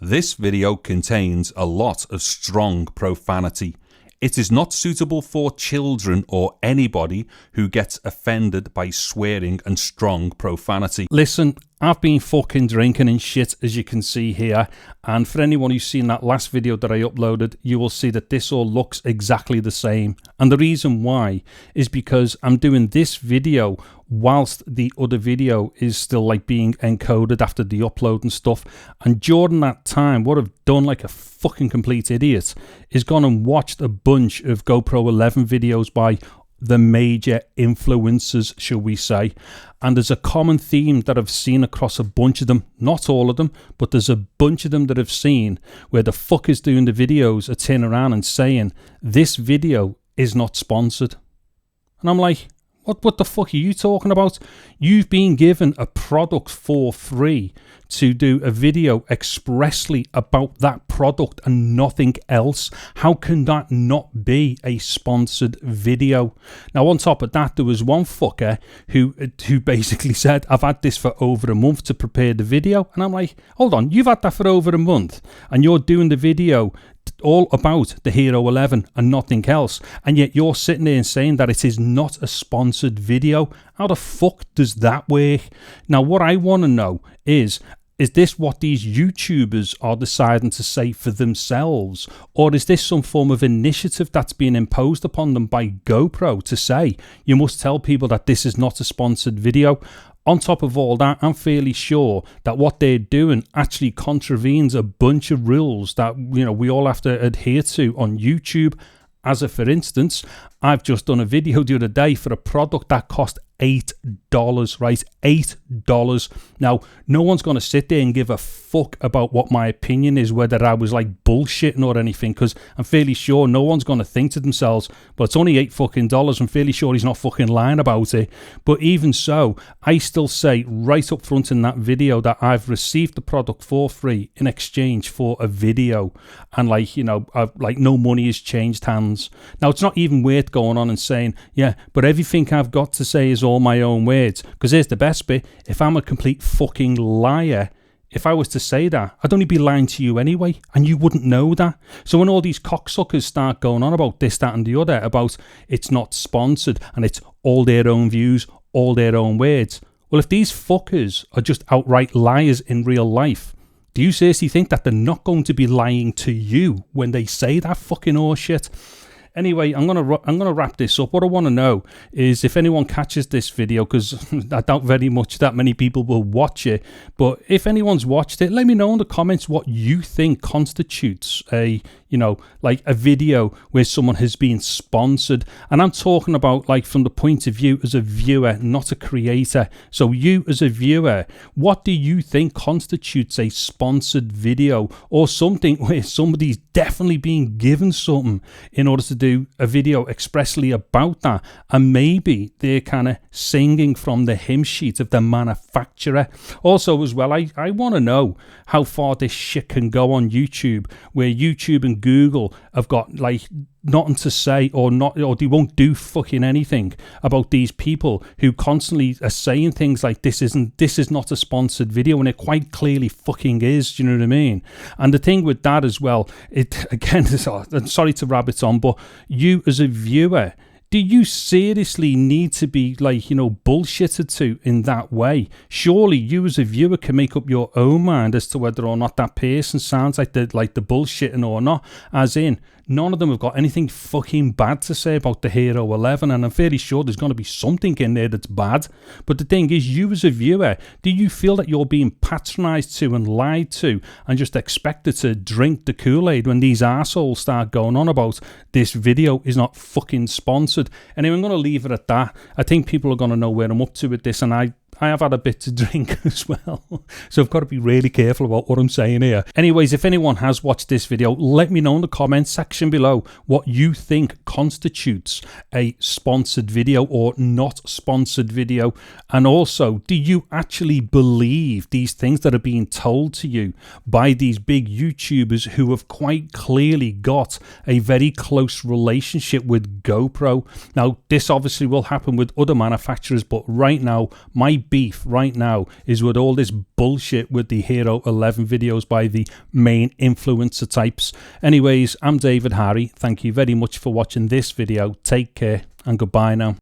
This video contains a lot of strong profanity. It is not suitable for children or anybody who gets offended by swearing and strong profanity. Listen, I've been fucking drinking and shit, as you can see here, and for anyone who's seen that last video that I uploaded, you will see that this all looks exactly the same. And the reason why is because I'm doing this video whilst the other video is still like being encoded after the upload and stuff. And during that time, what I've done like a fucking complete idiot is gone and watched a bunch of GoPro 11 videos by the major influencers, shall we say. And there's a common theme that I've seen across a bunch of them, not all of them, but there's a bunch of them that I've seen where the fuckers doing the videos are turning around and saying, this video is not sponsored. And I'm like, what the fuck are you talking about? You've been given a product for free to do a video expressly about that product and nothing else. How can that not be a sponsored video? Now, on top of that, there was one fucker who basically said, I've had this for over a month to prepare the video. And I'm like, hold on, you've had that for over a month and you're doing the video all about the Hero 11 and nothing else, and yet you're sitting there and saying that it is not a sponsored video. How the fuck does that work? Now, what I want to know is this what these YouTubers are deciding to say for themselves, or is this some form of initiative that's being imposed upon them by GoPro to say you must tell people that this is not a sponsored video? On top of all that, I'm fairly sure that what they're doing actually contravenes a bunch of rules that, you know, we all have to adhere to on YouTube. As a for instance, I've just done a video the other day for a product that cost $8, right? $8. Now, no one's going to sit there and give a fuck about what my opinion is, whether I was like bullshitting or anything, because I'm fairly sure no one's going to think to themselves, but it's only $8 fucking. I'm fairly sure he's not fucking lying about it. But even so, I still say right up front in that video that I've received the product for free in exchange for a video, and like, you know, like no money has changed hands. Now, it's not even worth going on and saying, yeah, but everything I've got to say is all my own words, because here's the best bit. If I'm a complete fucking liar, if I was to say that, I'd only be lying to you anyway, and you wouldn't know that. So when all these cocksuckers start going on about this, that and the other, about it's not sponsored and it's all their own views, all their own words, well, if these fuckers are just outright liars in real life, do you seriously think that they're not going to be lying to you when they say that fucking horseshit? Anyway, I'm gonna wrap this up. What I want to know is if anyone catches this video, because I doubt very much that many people will watch it, but if anyone's watched it, let me know in the comments what you think constitutes a, you know, like a video where someone has been sponsored. And I'm talking about like from the point of view as a viewer, not a creator. So you as a viewer, what do you think constitutes a sponsored video, or something where somebody's definitely being given something in order to do a video expressly about that, and maybe they're kind of singing from the hymn sheet of the manufacturer? Also as well, I want to know how far this shit can go on YouTube, where YouTube and Google have got like nothing to say, or they won't do fucking anything about these people who constantly are saying things like this is not a sponsored video, and it quite clearly fucking is. Do you know what I mean? And the thing with that as well, it again, I'm sorry to rabbit on, but you as a viewer, do you seriously need to be like, you know, bullshitted to in that way? Surely you as a viewer can make up your own mind as to whether or not that person sounds like the bullshitting or not. As in, none of them have got anything fucking bad to say about the Hero 11, and I'm fairly sure there's going to be something in there that's bad. But the thing is, you as a viewer, do you feel that you're being patronised to and lied to and just expected to drink the Kool-Aid when these assholes start going on about this video is not fucking sponsored? Anyway, I'm going to leave it at that. I think people are going to know where I'm up to with this, and I have had a bit to drink as well, so I've got to be really careful about what I'm saying here. Anyways, if anyone has watched this video, let me know in the comments section below what you think constitutes a sponsored video or not sponsored video. And also, do you actually believe these things that are being told to you by these big YouTubers who have quite clearly got a very close relationship with GoPro? Now, this obviously will happen with other manufacturers, but right now, my beef right now is with all this bullshit with the Hero 11 videos by the main influencer types. Anyways, I'm David Harry. Thank you very much for watching this video. Take care and goodbye now.